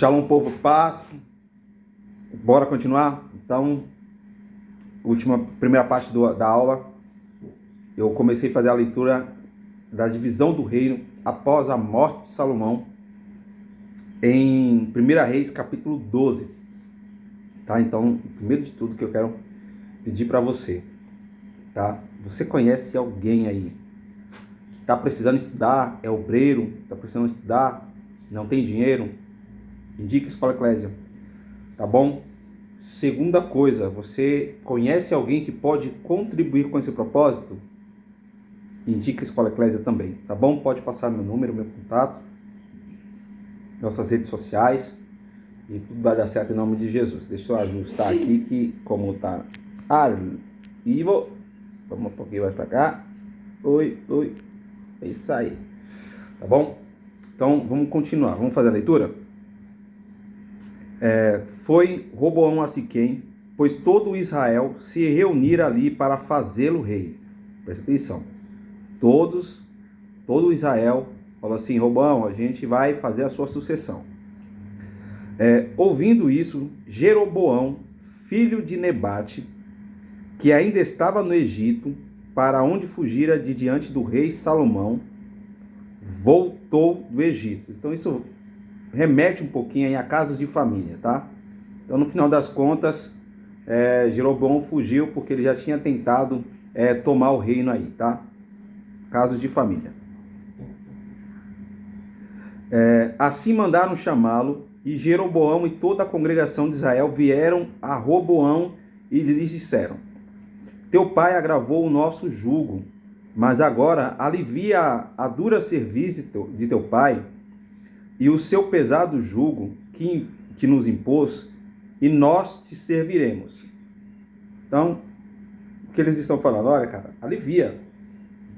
Shalom, povo, paz. Bora continuar? Então, primeira parte da aula, eu comecei a fazer a leitura da divisão do reino após a morte de Salomão, em 1 Reis, capítulo 12. Tá? Então, primeiro de tudo que eu quero pedir para você, tá? Você conhece alguém aí que está precisando estudar, é obreiro, está precisando estudar, não tem dinheiro? Indica a Escola Eclésia, tá bom? Segunda coisa, você conhece alguém que pode contribuir com esse propósito? Indica a Escola Eclésia também, tá bom? Pode passar meu número, meu contato, nossas redes sociais, e tudo vai dar certo em nome de Jesus. Deixa eu ajustar aqui, que como tá Ivo, vamos um pouquinho mais pra cá. Oi, é isso aí, tá bom? Então vamos continuar, vamos fazer a leitura? Foi Roboão a Siquém, pois todo Israel se reunira ali para fazê-lo rei. Presta atenção. Todo Israel falou assim: Roboão, a gente vai fazer a sua sucessão. Ouvindo isso, Jeroboão, filho de Nebate, que ainda estava no Egito, para onde fugira de diante do rei Salomão, voltou do Egito. Então isso remete um pouquinho aí a casos de família, tá? Então, no final das contas, Jeroboão fugiu porque ele já tinha tentado tomar o reino aí, tá? Casos de família. Assim mandaram chamá-lo, e Jeroboão e toda a congregação de Israel vieram a Roboão e lhes disseram: teu pai agravou o nosso jugo, mas agora alivia a dura cerviz de teu pai e o seu pesado jugo que nos impôs, e nós te serviremos. Então, o que eles estão falando? Olha, cara, alivia.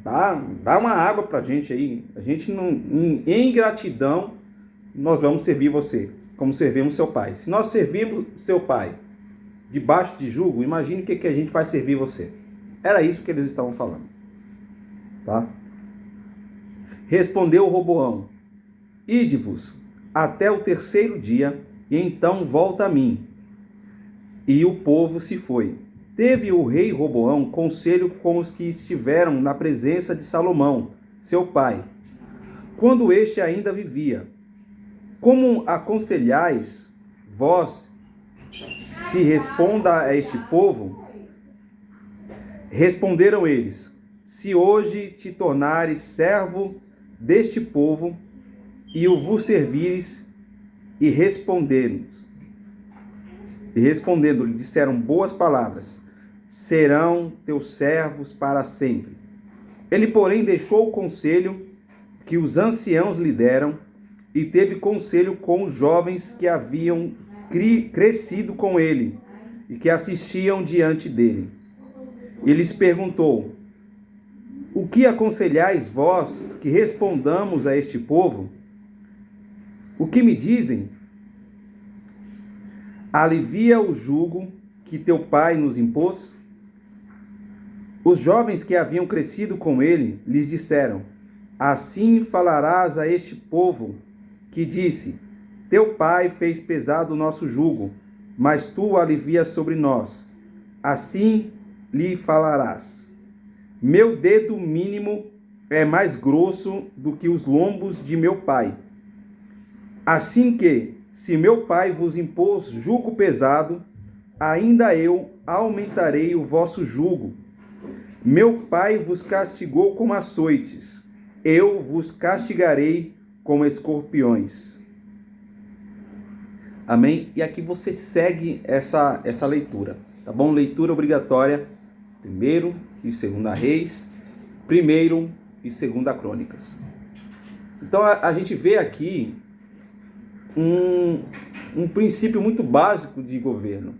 Dá uma água pra gente aí. A gente, em gratidão, nós vamos servir você, como servimos seu pai. Se nós servimos seu pai debaixo de jugo, imagine o que a gente vai servir você. Era isso que eles estavam falando. Tá? Respondeu Roboão: ide-vos até o terceiro dia, e então volta a mim. E o povo se foi. Teve o rei Roboão conselho com os que estiveram na presença de Salomão, seu pai, quando este ainda vivia. Como aconselhais vós se responda a este povo? Responderam eles: se hoje te tornares servo deste povo, e o vos servires, e respondendo-lhe disseram boas palavras, serão teus servos para sempre. Ele, porém, deixou o conselho que os anciãos lhe deram, e teve conselho com os jovens que haviam crescido com ele, e que assistiam diante dele. E lhes perguntou: o que aconselhais vós que respondamos a este povo? O que me dizem? Alivia o jugo que teu pai nos impôs? Os jovens que haviam crescido com ele lhes disseram: assim falarás a este povo que disse: teu pai fez pesado o nosso jugo, mas tu alivias sobre nós. Assim lhe falarás: meu dedo mínimo é mais grosso do que os lombos de meu pai. Assim que, se meu pai vos impôs jugo pesado, ainda eu aumentarei o vosso jugo. Meu pai vos castigou com açoites, eu vos castigarei com escorpiões. Amém? E aqui você segue essa leitura, tá bom? Leitura obrigatória, 1º e 2 Reis, 1º e 2 Crônicas. Então a gente vê aqui um princípio muito básico de governo.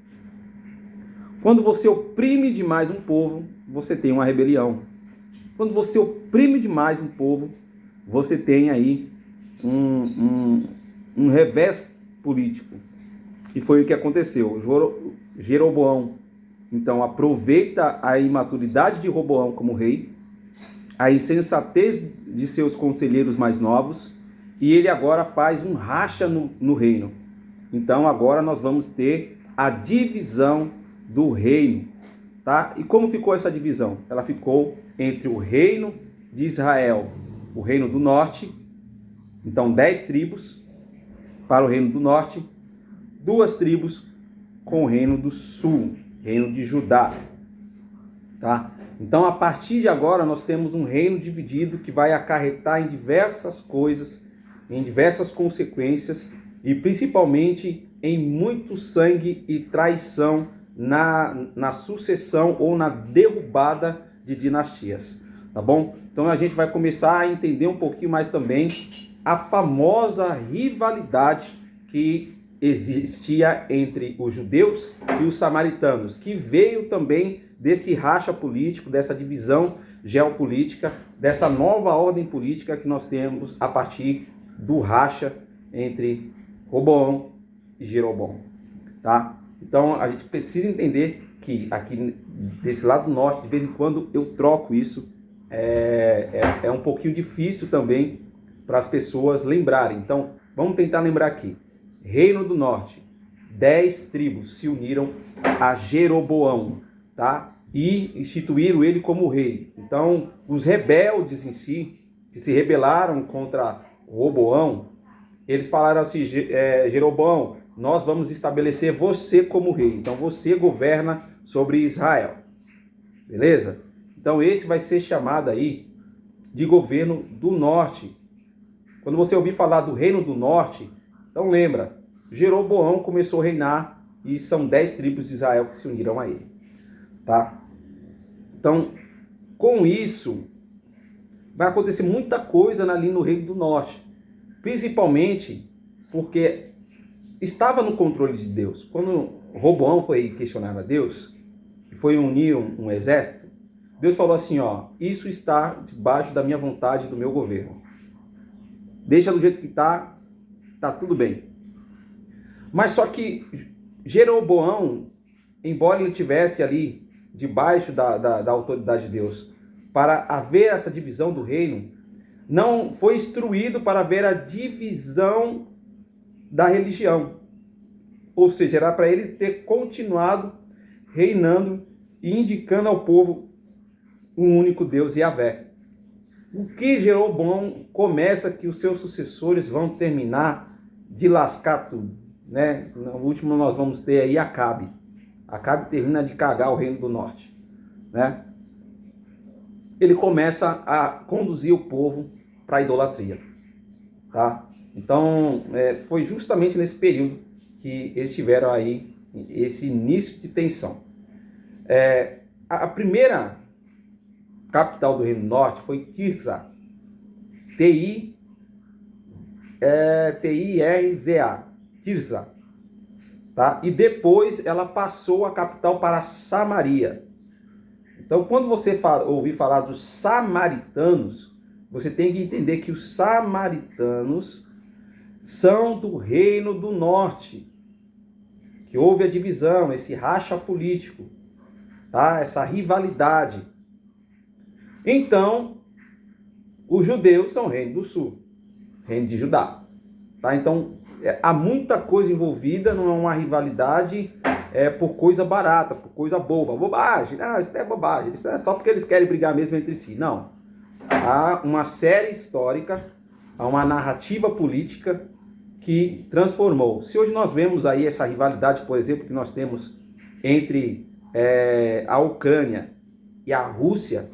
Quando você oprime demais um povo, você tem uma rebelião. Quando você oprime demais um povo, você tem aí um revés político. E foi o que aconteceu. Jeroboão, então, aproveita a imaturidade de Roboão como rei, a insensatez de seus conselheiros mais novos, e ele agora faz um racha no reino. Então agora nós vamos ter a divisão do reino, tá? E como ficou essa divisão? Ela ficou entre o reino de Israel, o reino do norte, então 10 tribos para o reino do norte, 2 tribos com o reino do sul, reino de Judá, tá? Então a partir de agora nós temos um reino dividido que vai acarretar em diversas coisas, em diversas consequências e principalmente em muito sangue e traição na sucessão ou na derrubada de dinastias, tá bom? Então a gente vai começar a entender um pouquinho mais também a famosa rivalidade que existia entre os judeus e os samaritanos, que veio também desse racha político, dessa divisão geopolítica, dessa nova ordem política que nós temos a partir do racha entre Roboão e Jeroboão, tá? Então a gente precisa entender que aqui desse lado norte, de vez em quando eu troco isso, é um pouquinho difícil também para as pessoas lembrarem. Então vamos tentar lembrar aqui. Reino do Norte, 10 tribos se uniram a Jeroboão, tá? E instituíram ele como rei. Então, os rebeldes em si, que se rebelaram contra Roboão, eles falaram assim, Jeroboão, nós vamos estabelecer você como rei. Então, você governa sobre Israel. Beleza? Então, esse vai ser chamado aí de governo do norte. Quando você ouvir falar do reino do norte, então lembra, Jeroboão começou a reinar e são 10 tribos de Israel que se uniram a ele, tá? Então, com isso, vai acontecer muita coisa ali no reino do norte, principalmente porque estava no controle de Deus. Quando Roboão foi questionar a Deus, e foi unir um exército, Deus falou assim, ó, isso está debaixo da minha vontade, do meu governo. Deixa do jeito que tá tudo bem. Mas só que Jeroboão, embora ele tivesse ali debaixo da autoridade de Deus, para haver essa divisão do reino, não foi instruído para ver a divisão da religião. Ou seja, era para ele ter continuado reinando e indicando ao povo um único Deus, Yahvé. O que Jeroboão começa que os seus sucessores vão terminar de lascar tudo, né? No último nós vamos ter aí Acabe. Acabe termina de cagar o reino do norte, né? Ele começa a conduzir o povo para a idolatria, tá? Então, foi justamente nesse período que eles tiveram aí esse início de tensão. A primeira capital do Reino do Norte foi Tirza, T-I-R-Z-A, Tirza, tá? E depois ela passou a capital para Samaria. Então, quando você ouvir falar dos samaritanos, você tem que entender que os samaritanos são do Reino do Norte, que houve a divisão, esse racha político, tá? Essa rivalidade. Então, os judeus são o Reino do Sul, Reino de Judá, tá? Então, há muita coisa envolvida, não é uma rivalidade por coisa barata, por coisa boba, bobagem, não, isso é bobagem, isso é só porque eles querem brigar mesmo entre si, não. Há uma série histórica, há uma narrativa política que transformou. Se hoje nós vemos aí essa rivalidade, por exemplo, que nós temos entre a Ucrânia e a Rússia,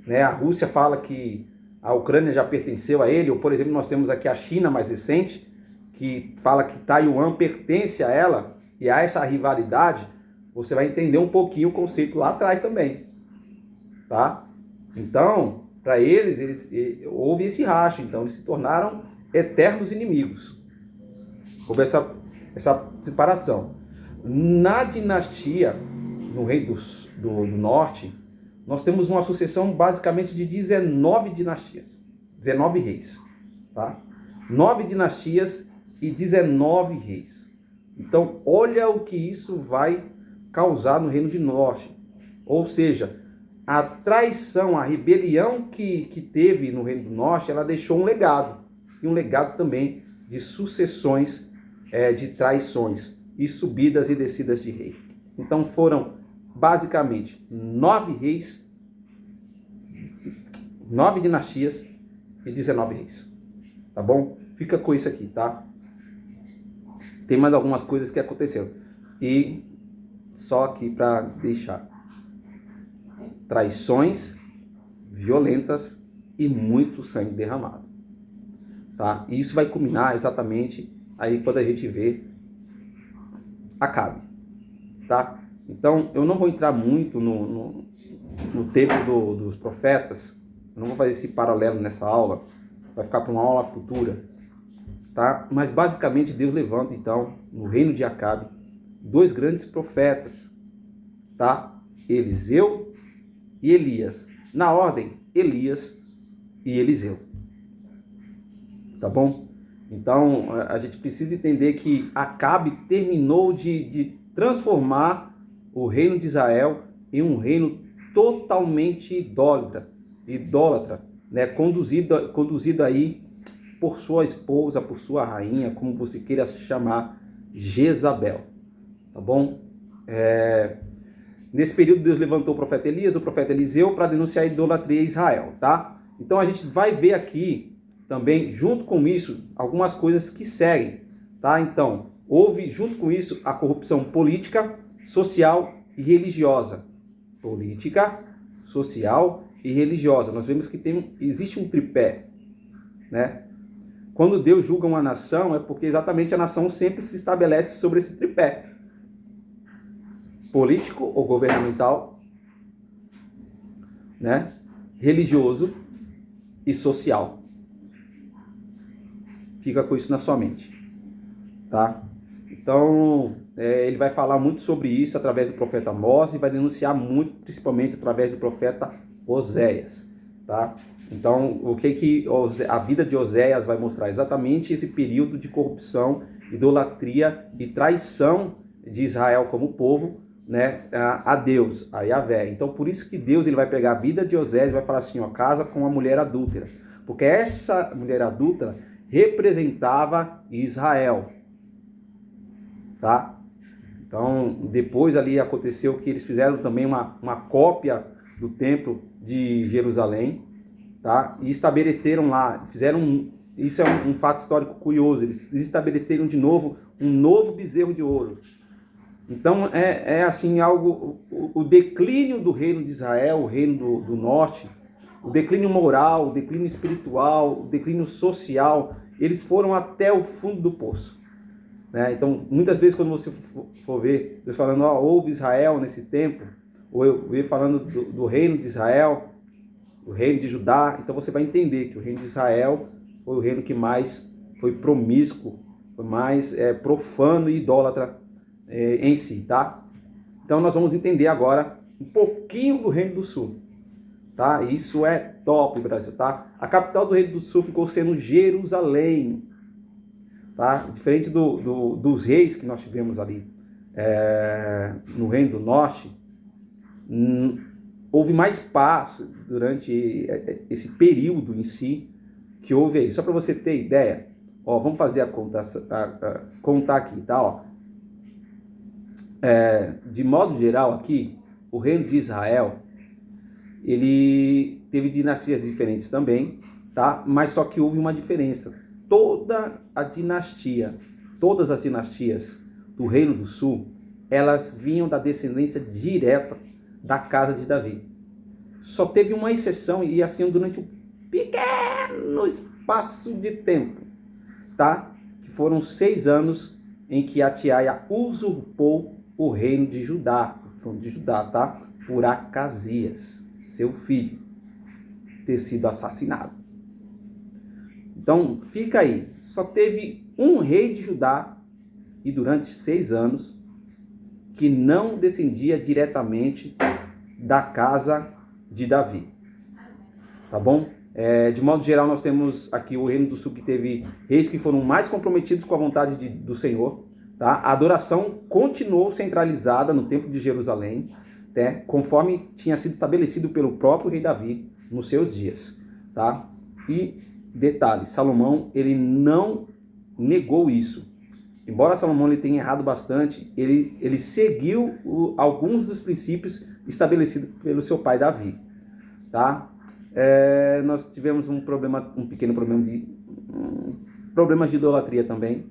né? A Rússia fala que a Ucrânia já pertenceu a ele, ou por exemplo nós temos aqui a China mais recente, que fala que Taiwan pertence a ela, e há essa rivalidade, você vai entender um pouquinho o conceito lá atrás também, tá? Então, para eles houve esse racha, então eles se tornaram eternos inimigos. Houve essa separação. Na dinastia, no reino do norte, nós temos uma sucessão basicamente de 19 dinastias, 19 reis, tá? 9 dinastias e 19 reis. Então, olha o que isso vai causar no reino do norte. Ou seja, a traição, a rebelião que teve no reino do norte, ela deixou um legado. E um legado também de sucessões de traições e subidas e descidas de rei. Então foram basicamente 9 reis, 9 dinastias e 19 reis. Tá bom? Fica com isso aqui, tá? Tem mais algumas coisas que aconteceram. E só aqui para deixar. Traições violentas e muito sangue derramado. Tá? E isso vai culminar exatamente aí quando a gente vê Acabe. Tá? Então, eu não vou entrar muito no tempo dos profetas. Eu não vou fazer esse paralelo nessa aula. Vai ficar para uma aula futura. Tá? Mas basicamente Deus levanta então no reino de Acabe 2 grandes profetas, tá? Eliseu e Elias. Na ordem, Elias e Eliseu. Tá bom? Então a gente precisa entender que Acabe terminou de transformar o reino de Israel em um reino totalmente idólatra, né? Conduzido aí por sua esposa, por sua rainha, como você queira chamar, Jezabel, tá bom? Nesse período Deus levantou o profeta Elias, o profeta Eliseu, para denunciar a idolatria em Israel, tá? Então a gente vai ver aqui também, junto com isso, algumas coisas que seguem, tá? Então, houve junto com isso a corrupção política, social e religiosa. Política, social e religiosa. Nós vemos que existe um tripé, né? Quando Deus julga uma nação, é porque exatamente a nação sempre se estabelece sobre esse tripé. Político ou governamental, né? Religioso e social. Fica com isso na sua mente. Tá? Então, ele vai falar muito sobre isso através do profeta Amós e vai denunciar muito, principalmente através do profeta Oséias. Tá? Então, o que a vida de Oséias vai mostrar? Exatamente esse período de corrupção, idolatria e traição de Israel como povo, né, a Deus, a Yahvé. Então, por isso que Deus ele vai pegar a vida de Oséias e vai falar assim, ó, casa com uma mulher adúltera. Porque essa mulher adúltera representava Israel. Tá? Então, depois ali aconteceu que eles fizeram também uma cópia do templo de Jerusalém, tá? E estabeleceram lá, isso é um fato histórico curioso, eles estabeleceram de novo um novo bezerro de ouro. Então é assim algo, o declínio do reino de Israel, o reino do norte, o declínio moral, o declínio espiritual, o declínio social, eles foram até o fundo do poço. Né? Então, muitas vezes quando você for ver, Deus falando, houve Israel nesse tempo, ou eu ver falando do reino de Israel, o reino de Judá, então você vai entender que o reino de Israel foi o reino que mais foi promíscuo, foi mais profano e idólatra em si, tá? Então nós vamos entender agora um pouquinho do Reino do Sul, tá? Isso é top, Brasil, tá? A capital do Reino do Sul ficou sendo Jerusalém, tá? Diferente dos reis que nós tivemos ali no Reino do Norte, houve mais paz durante esse período em si que houve aí. Só para você ter ideia, ó, vamos fazer a contar aqui, tá? Ó. De modo geral aqui, o reino de Israel, ele teve dinastias diferentes também, tá? Mas só que houve uma diferença. Todas as dinastias do Reino do Sul, elas vinham da descendência direta da casa de Davi. Só teve uma exceção, e assim durante um pequeno espaço de tempo, tá? Que foram 6 anos em que Atiaia usurpou o reino de Judá, o trono de Judá, tá? Por Acasias, seu filho, ter sido assassinado. Então, fica aí. Só teve um rei de Judá, e durante 6 anos, que não descendia diretamente da casa de Davi. Tá bom? De modo geral, nós temos aqui o Reino do Sul que teve reis que foram mais comprometidos com a vontade do Senhor. Tá? A adoração continuou centralizada no Templo de Jerusalém, né? Conforme tinha sido estabelecido pelo próprio rei Davi nos seus dias. Tá? E detalhe, Salomão ele não negou isso. embora Salomão ele tenha errado bastante, ele seguiu alguns dos princípios estabelecidos pelo seu pai Davi, tá? Nós tivemos um pequeno problema problemas de idolatria também,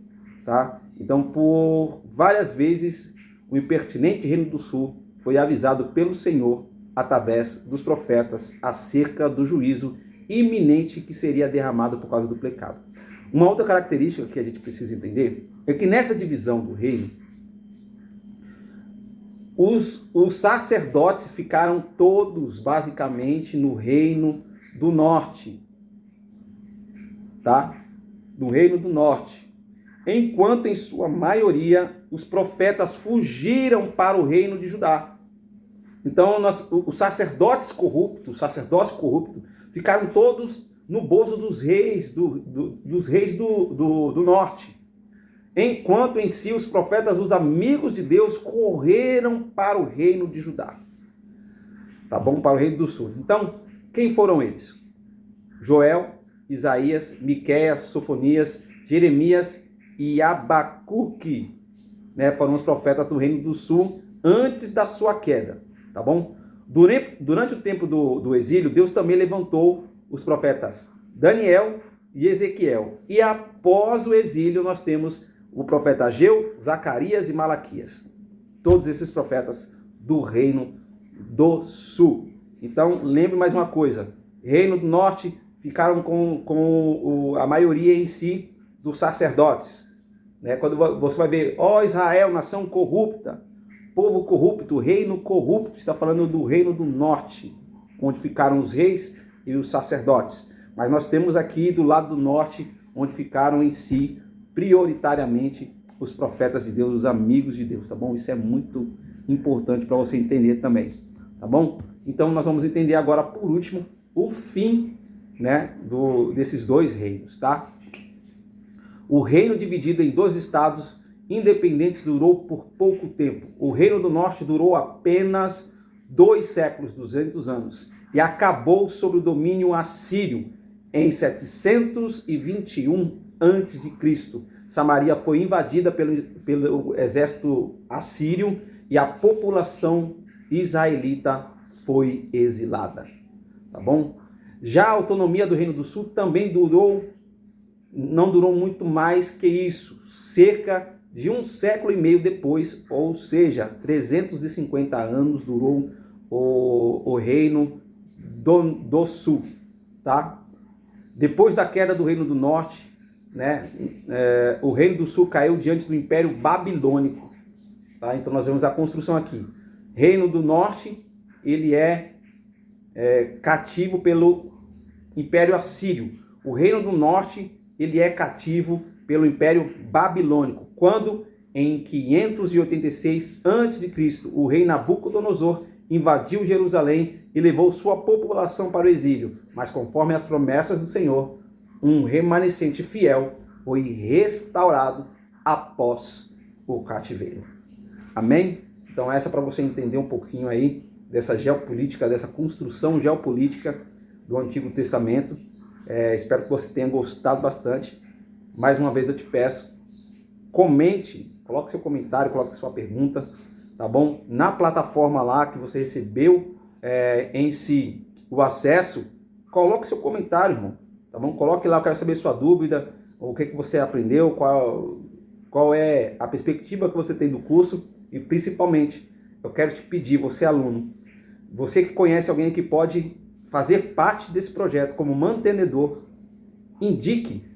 tá? Então, por várias vezes, o impertinente Reino do Sul foi avisado pelo Senhor através dos profetas acerca do juízo iminente que seria derramado por causa do pecado. Uma outra característica que a gente precisa entender é que nessa divisão do reino, os sacerdotes ficaram todos basicamente no reino do norte, tá? No reino do norte. Enquanto em sua maioria os profetas fugiram para o reino de Judá. Então os sacerdotes corruptos, ficaram todos no bolso dos reis do norte. Enquanto em si os profetas, os amigos de Deus, correram para o reino de Judá. Tá bom? Para o reino do sul. Então, quem foram eles? Joel, Isaías, Miqueias, Sofonias, Jeremias e Abacuque, né? Foram os profetas do reino do sul antes da sua queda. Tá bom? Durante o tempo do exílio, Deus também levantou os profetas Daniel e Ezequiel. E após o exílio, nós temos o profeta Ageu, Zacarias e Malaquias. Todos esses profetas do reino do sul. Então, lembre mais uma coisa. Reino do norte ficaram com a maioria em si dos sacerdotes. Né? Quando você vai ver, ó Israel, nação corrupta, povo corrupto, reino corrupto, está falando do reino do norte, onde ficaram os reis e os sacerdotes. Mas nós temos aqui do lado do norte, onde ficaram em si, prioritariamente, os profetas de Deus, os amigos de Deus, tá bom? Isso é muito importante para você entender também, tá bom? Então nós vamos entender agora, por último, o fim, né, desses dois reinos, tá? O reino dividido em dois estados independentes durou por pouco tempo. O reino do norte durou apenas 2 séculos, 200 anos, e acabou sob o domínio assírio em 721 a.C. Samaria foi invadida pelo exército assírio e a população israelita foi exilada. Tá bom? Já a autonomia do Reino do Sul também não durou muito mais que isso, cerca de 1 século e meio depois, ou seja, 350 anos durou o Reino do Sul, tá? Depois da queda do Reino do Norte, né, o Reino do Sul caiu diante do Império Babilônico, tá? Então nós vemos a construção aqui. Reino do Norte, ele é cativo pelo Império Assírio. O Reino do Norte, ele é cativo pelo Império Babilônico. Quando, em 586 a.C., o rei Nabucodonosor invadiu Jerusalém e levou sua população para o exílio. Mas conforme as promessas do Senhor, um remanescente fiel foi restaurado após o cativeiro. Amém? Então essa é para você entender um pouquinho aí dessa geopolítica, dessa construção geopolítica do Antigo Testamento. Espero que você tenha gostado bastante. Mais uma vez eu te peço, comente, coloque seu comentário, coloque sua pergunta, tá bom? Na plataforma lá que você recebeu em si o acesso, coloque seu comentário, irmão, tá bom? Coloque lá, eu quero saber sua dúvida, o que você aprendeu, qual é a perspectiva que você tem do curso e principalmente, eu quero te pedir, você aluno, você que conhece alguém que pode fazer parte desse projeto como mantenedor, indique,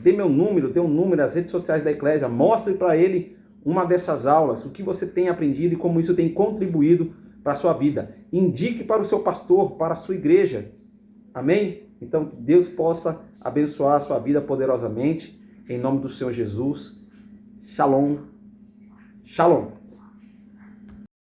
dê meu número, dê um número nas redes sociais da Eclésia, mostre para ele uma dessas aulas, o que você tem aprendido e como isso tem contribuído para a sua vida. Indique para o seu pastor, para a sua igreja. Amém? Então, que Deus possa abençoar a sua vida poderosamente, em nome do Senhor Jesus. Shalom. Shalom.